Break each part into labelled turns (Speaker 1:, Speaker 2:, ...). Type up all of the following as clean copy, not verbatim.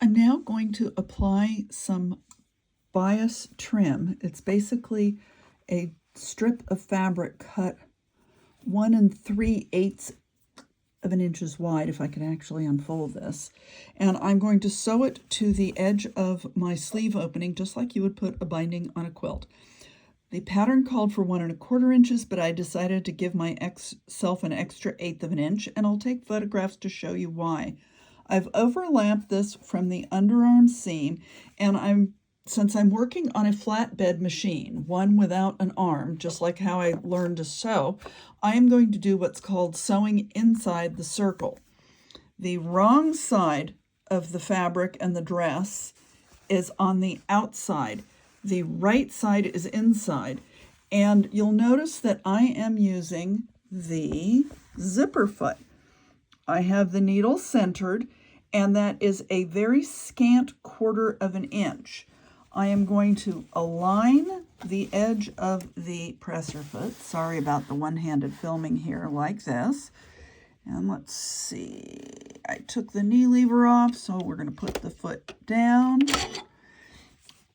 Speaker 1: I'm now going to apply some bias trim. It's basically a strip of fabric cut 1 3/8 of an inches wide, if I can actually unfold this. And I'm going to sew it to the edge of my sleeve opening, just like you would put a binding on a quilt. The pattern called for 1 1/4 inches, but I decided to give myself an extra 1/8 of an inch, and I'll take photographs to show you why. I've overlapped this from the underarm seam, and since I'm working on a flatbed machine, one without an arm, just like how I learned to sew, I am going to do what's called sewing inside the circle. The wrong side of the fabric and the dress is on the outside. The right side is inside. And you'll notice that I am using the zipper foot. I have the needle centered, and that is a very scant 1/4 of an inch. I am going to align the edge of the presser foot. Sorry about the one-handed filming here, like this. And let's see, I took the knee lever off, so we're going to put the foot down.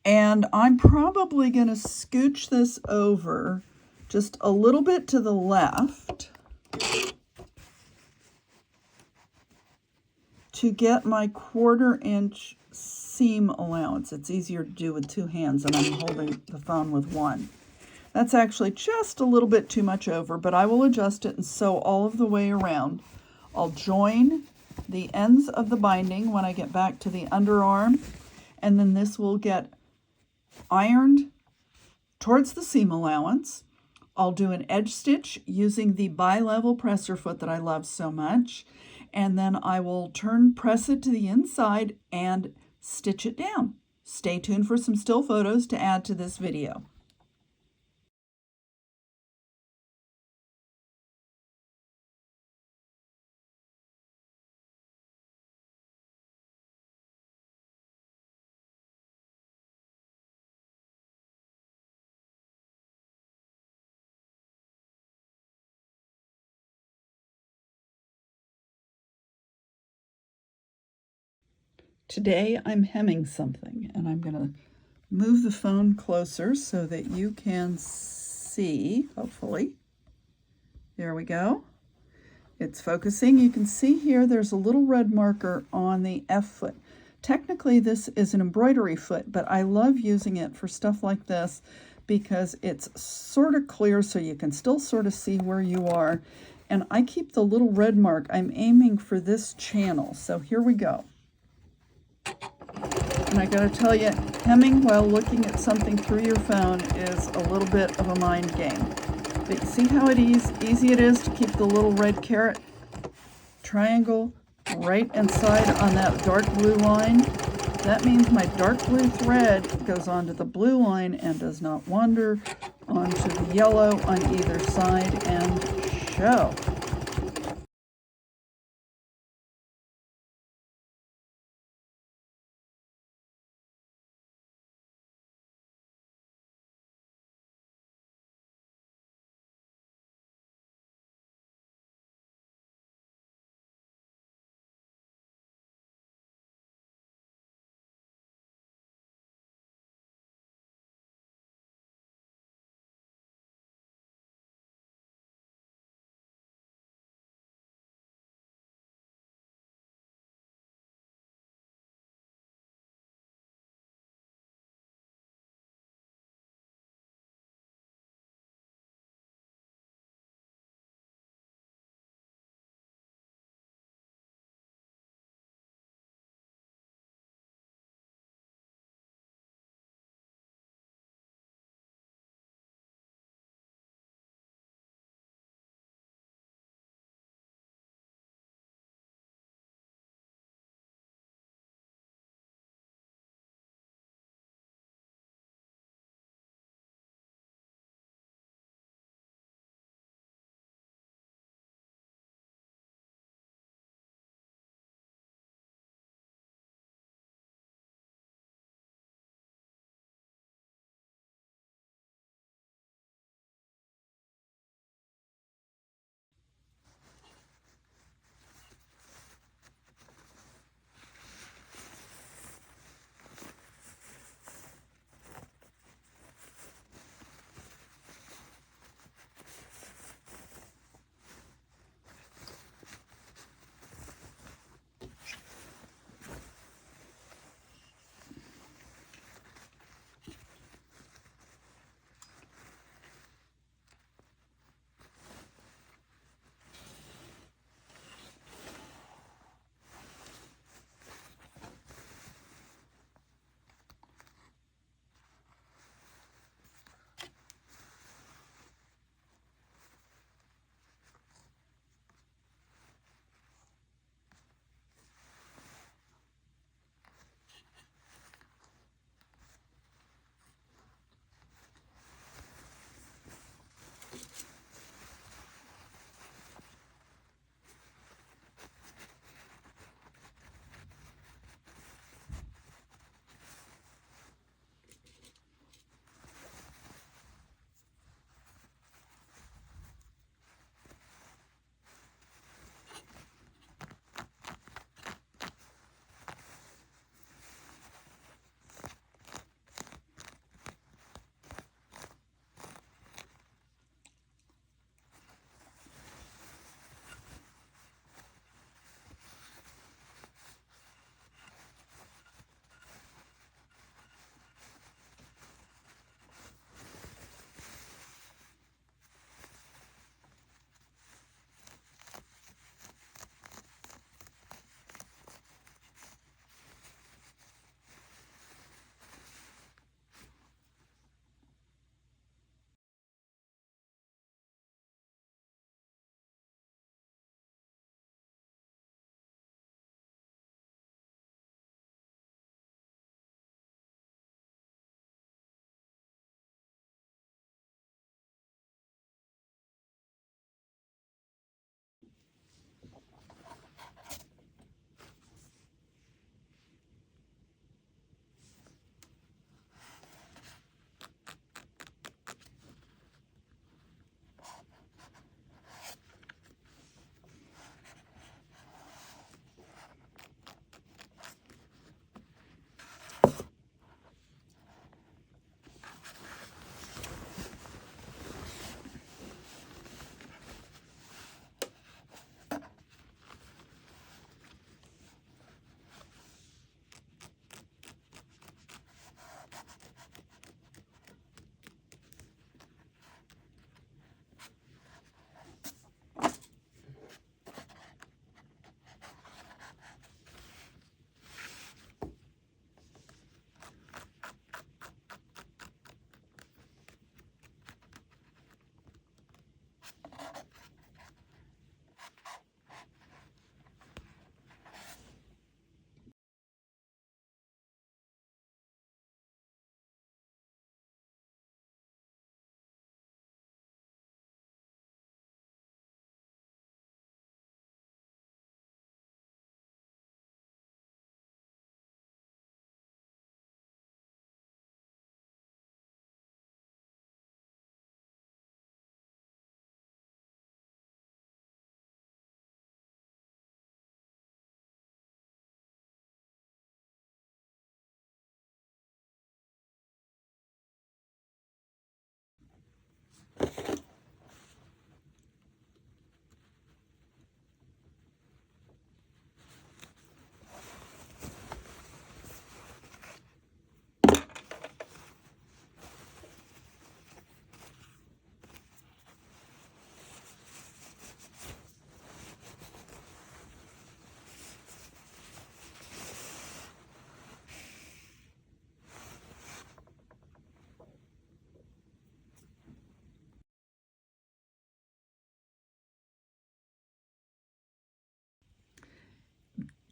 Speaker 1: And I'm probably going to scooch this over just a little bit to the left to get my 1/4 inch seam allowance. It's easier to do with 2 hands, and I'm holding the phone with one. That's actually just a little bit too much over, but I will adjust it and sew all of the way around. I'll join the ends of the binding when I get back to the underarm, and then this will get ironed towards the seam allowance. I'll do an edge stitch using the bi-level presser foot that I love so much, and then I will press it to the inside and stitch it down. Stay tuned for some still photos to add to this video. Today I'm hemming something, and I'm going to move the phone closer so that you can see, hopefully. There we go. It's focusing. You can see here there's a little red marker on the F foot. Technically this is an embroidery foot, but I love using it for stuff like this because it's sort of clear so you can still sort of see where you are. And I keep the little red mark. I'm aiming for this channel. So here we go. And I gotta tell you, hemming while looking at something through your phone is a little bit of a mind game. But you see how easy it is to keep the little red caret triangle right inside on that dark blue line? That means my dark blue thread goes onto the blue line and does not wander onto the yellow on either side and show.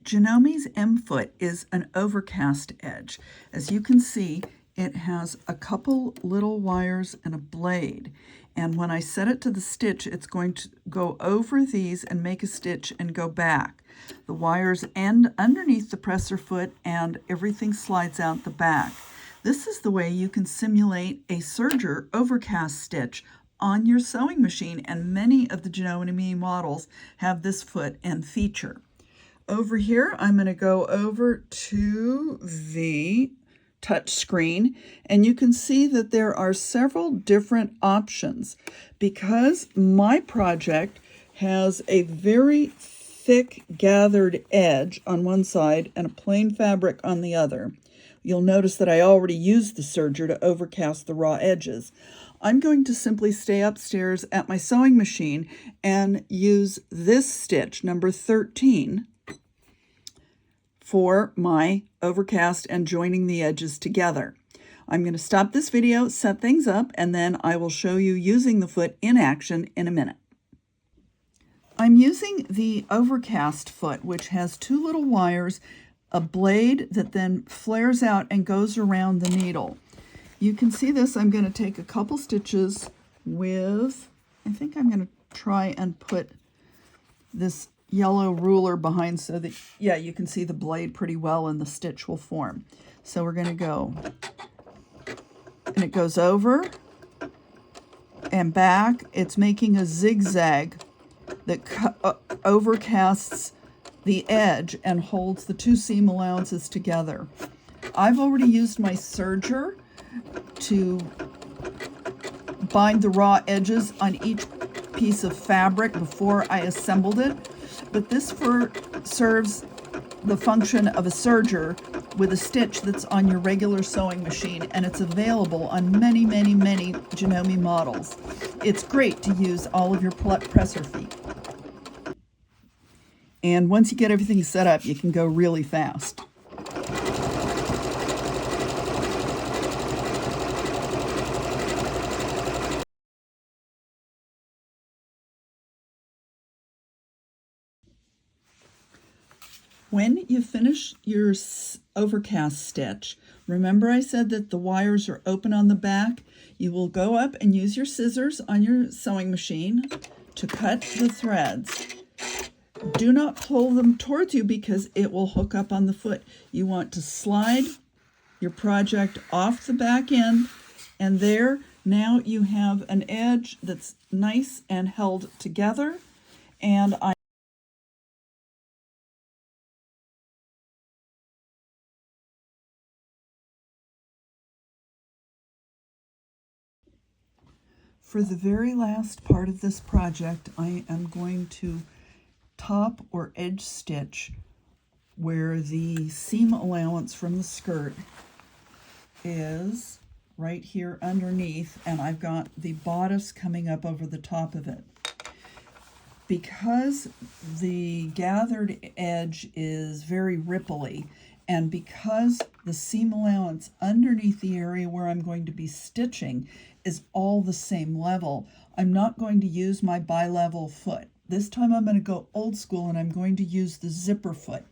Speaker 1: Janome's M-foot is an overcast edge. As you can see, it has a couple little wires and a blade. And when I set it to the stitch, it's going to go over these and make a stitch and go back. The wires end underneath the presser foot and everything slides out the back. This is the way you can simulate a serger overcast stitch on your sewing machine, and many of the Janome models have this foot and feature. Over here, I'm going to go over to the touch screen, and you can see that there are several different options. Because my project has a very thick gathered edge on one side and a plain fabric on the other, you'll notice that I already used the serger to overcast the raw edges. I'm going to simply stay upstairs at my sewing machine and use this stitch, number 13, for my overcast and joining the edges together. I'm going to stop this video, set things up, and then I will show you using the foot in action in a minute. I'm using the overcast foot, which has two little wires, a blade that then flares out and goes around the needle. You can see this. I'm going to take a couple stitches with, I think I'm going to try and put this yellow ruler behind so that, yeah, you can see the blade pretty well and the stitch will form. So we're going to go, and it goes over and back. It's making a zigzag that overcasts the edge and holds the two seam allowances together. I've already used my serger to bind the raw edges on each piece of fabric before I assembled it, but this serves the function of a serger with a stitch that's on your regular sewing machine, and it's available on many, many, many Janome models. It's great to use all of your presser feet. And once you get everything set up, you can go really fast. When you finish your overcast stitch, remember I said that the wires are open on the back? You will go up and use your scissors on your sewing machine to cut the threads. Do not pull them towards you because it will hook up on the foot. You want to slide your project off the back end, and there, now you have an edge that's nice and held together. And for the very last part of this project, I am going to top or edge stitch where the seam allowance from the skirt is right here underneath, and I've got the bodice coming up over the top of it. Because the gathered edge is very ripply, and because the seam allowance underneath the area where I'm going to be stitching is all the same level, I'm not going to use my bi-level foot. This time I'm going to go old school, and I'm going to use the zipper foot.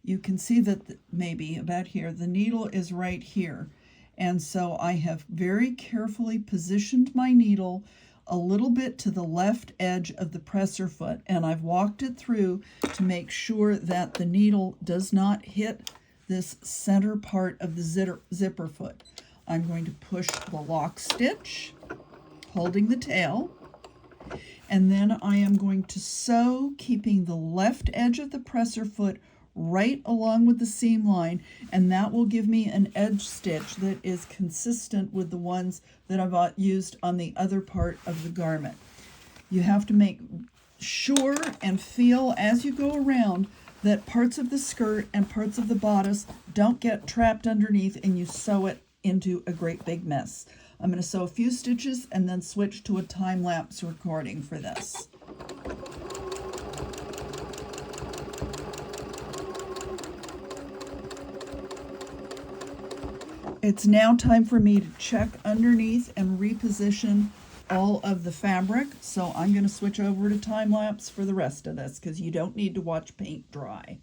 Speaker 1: You can see that maybe about here, the needle is right here. And so I have very carefully positioned my needle a little bit to the left edge of the presser foot, and I've walked it through to make sure that the needle does not hit this center part of the zipper foot. I'm going to push the lock stitch, holding the tail, and then I am going to sew, keeping the left edge of the presser foot right along with the seam line, and that will give me an edge stitch that is consistent with the ones that I've used on the other part of the garment. You have to make sure and feel as you go around that parts of the skirt and parts of the bodice don't get trapped underneath and you sew it into a great big mess. I'm going to sew a few stitches and then switch to a time-lapse recording for this. It's now time for me to check underneath and reposition all of the fabric. So I'm going to switch over to time-lapse for the rest of this because you don't need to watch paint dry.